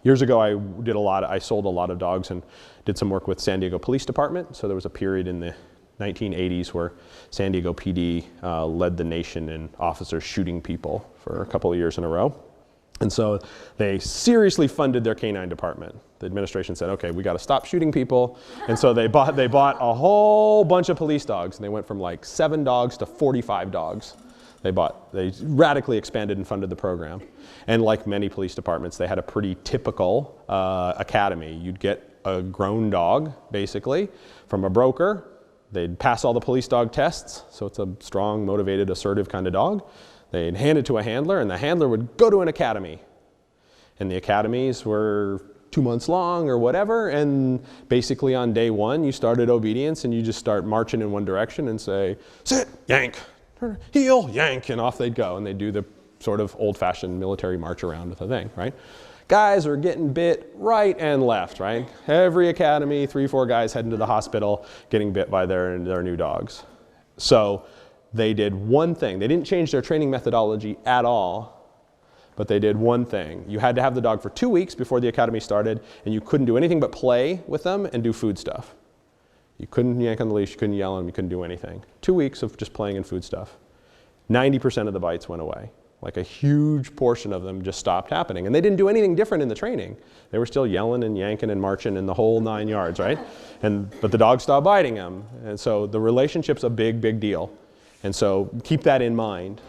Years ago, I sold a lot of dogs and did some work with San Diego Police Department. So there was a period in the 1980s where San Diego PD led the nation in officers shooting people for a couple of years in a row. And so they seriously funded their canine department. The administration said, okay, we got to stop shooting people. And so they bought a whole bunch of police dogs, and they went from like 7 dogs to 45 dogs. They radically expanded and funded the program. And like many police departments, they had a pretty typical academy. You'd get a grown dog, basically, from a broker. They'd pass all the police dog tests, so it's a strong, motivated, assertive kind of dog. They'd hand it to a handler, and the handler would go to an academy. And the academies were 2 months long or whatever, and basically on day 1, you started obedience, and you just start marching in one direction and say, sit, yank, heel, yank, and off they'd go. And they'd do the sort of old-fashioned military march around with the thing, right? Guys are getting bit right and left, right? Every academy, 3-4 guys heading to the hospital, getting bit by their new dogs. So they did one thing. They didn't change their training methodology at all, but they did one thing. You had to have the dog for 2 weeks before the academy started, and you couldn't do anything but play with them and do food stuff. You couldn't yank on the leash, you couldn't yell at them, you couldn't do anything. 2 weeks of just playing and food stuff. 90% of the bites went away. Like a huge portion of them just stopped happening. And they didn't do anything different in the training. They were still yelling and yanking and marching in the whole 9 yards, right? But the dog stopped biting them. And so the relationship's a big, big deal. And so keep that in mind.